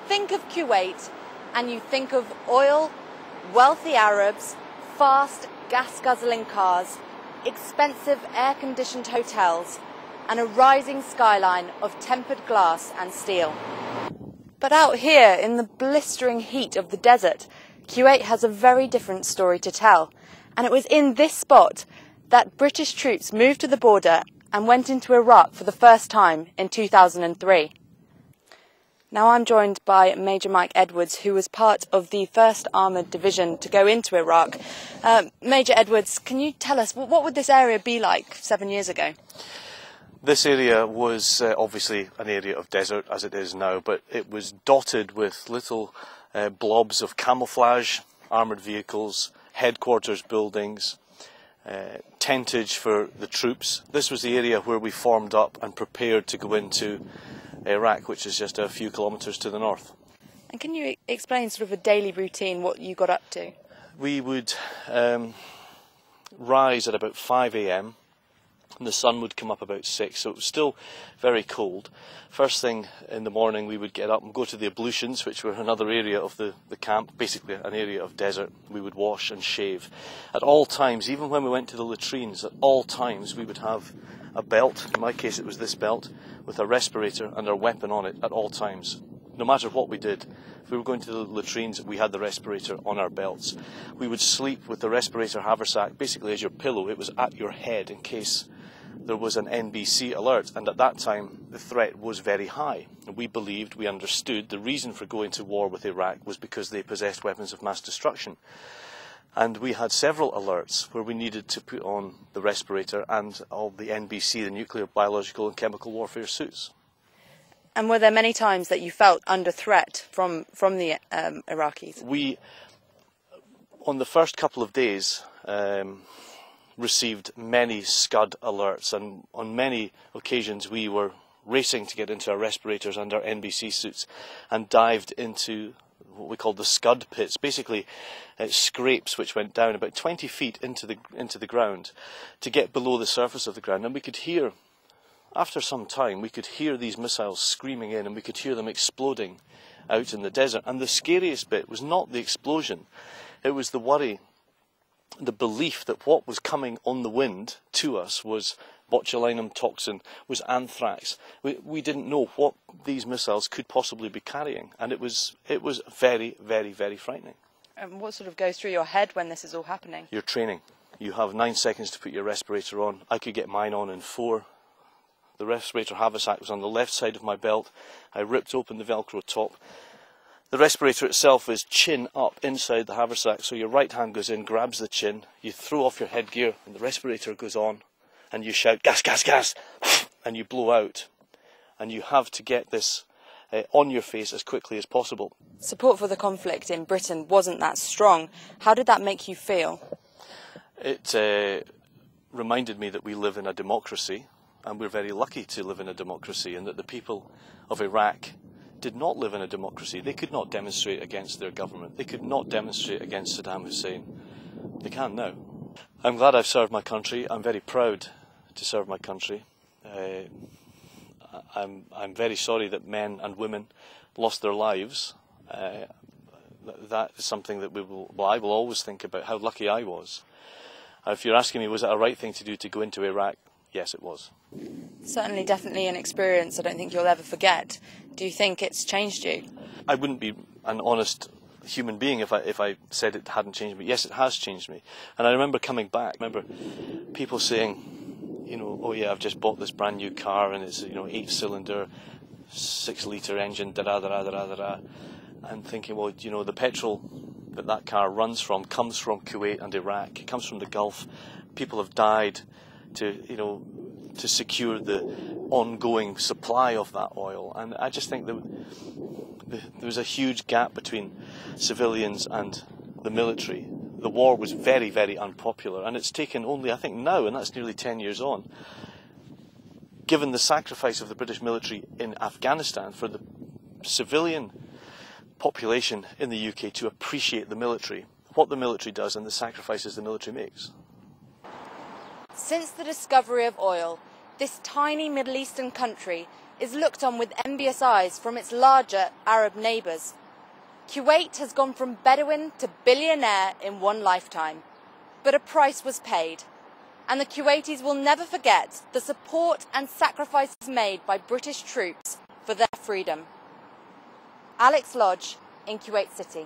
Think of Kuwait and you think of oil, wealthy Arabs, fast gas-guzzling cars, expensive air-conditioned hotels and a rising skyline of tempered glass and steel. But out here in the blistering heat of the desert, Kuwait has a very different story to tell. And it was in this spot that British troops moved to the border and went into Iraq for the first time in 2003. Now I'm joined by Major Mike Edwards, who was part of the 1st Armoured Division to go into Iraq. Major Edwards, can you tell us, what would this area be like 7 years ago? This area was obviously an area of desert, as it is now, but it was dotted with little blobs of camouflage, armoured vehicles, headquarters buildings, tentage for the troops. This was the area where we formed up and prepared to go into Iraq, which is just a few kilometres to the north. And can you explain sort of a daily routine, what you got up to? We would rise at about 5 a.m. and the sun would come up about 6, so it was still very cold. First thing in the morning we would get up and go to the ablutions, which were another area of the camp, basically an area of desert. We would wash and shave. At all times, even when we went to the latrines, at all times we would have a belt, in my case it was this belt, with a respirator and our weapon on it at all times. No matter what we did, if we were going to the latrines, we had the respirator on our belts. We would sleep with the respirator haversack basically as your pillow. It was at your head in case there was an NBC alert, and at that time the threat was very high. And we believed, we understood, the reason for going to war with Iraq was because they possessed weapons of mass destruction. And we had several alerts where we needed to put on the respirator and all the NBC, the nuclear, biological and chemical warfare suits. And were there many times that you felt under threat from the Iraqis? We, on the first couple of days, received many Scud alerts, and on many occasions we were racing to get into our respirators and our NBC suits and dived into what we called the Scud pits, basically scrapes which went down about 20 feet into the ground to get below the surface of the ground. And we could hear, after some time, we could hear these missiles screaming in, and we could hear them exploding out in the desert. And the scariest bit was not the explosion, it was the worry, the belief that what was coming on the wind to us was botulinum toxin, was anthrax. We didn't know what these missiles could possibly be carrying, and it was very, very, very frightening. And what sort of goes through your head when this is all happening? You're training. You have 9 seconds to put your respirator on. I could get mine on in 4. The respirator haversack was on the left side of my belt. I ripped open the Velcro top. The respirator itself is chin up inside the haversack, so your right hand goes in, grabs the chin, you throw off your headgear, and the respirator goes on, and you shout, gas, gas, gas, and you blow out. And you have to get this on your face as quickly as possible. Support for the conflict in Britain wasn't that strong. How did that make you feel? It reminded me that we live in a democracy, and we're very lucky to live in a democracy, and that the people of Iraq did not live in a democracy. They could not demonstrate against their government. They could not demonstrate against Saddam Hussein. They can now. I'm glad I've served my country. I'm very proud to serve my country. I'm very sorry that men and women lost their lives. That is something that I will always think about, how lucky I was. If you're asking me, was it a right thing to do to go into Iraq? Yes, it was. Certainly, definitely an experience I don't think you'll ever forget. Do you think it's changed you? I wouldn't be an honest human being if I said it hadn't changed me. Yes, it has changed me. And I remember coming back, I remember people saying, you know, oh yeah, I've just bought this brand new car and it's, 8-cylinder, 6-litre engine, da-da-da-da-da-da-da. And thinking, well, the petrol that car runs from comes from Kuwait and Iraq. It comes from the Gulf. People have died to secure the ongoing supply of that oil. And I just think that there was a huge gap between civilians and the military. The war was very, very unpopular, and it's taken only, I think now, and that's nearly 10 years on, given the sacrifice of the British military in Afghanistan, for the civilian population in the UK to appreciate the military, what the military does and the sacrifices the military makes. Since the discovery of oil, This tiny Middle Eastern country is looked on with envious eyes from its larger Arab neighbours. Kuwait has gone from Bedouin to billionaire in one lifetime, but a price was paid, and the Kuwaitis will never forget the support and sacrifices made by British troops for their freedom. Alex Lodge in Kuwait City.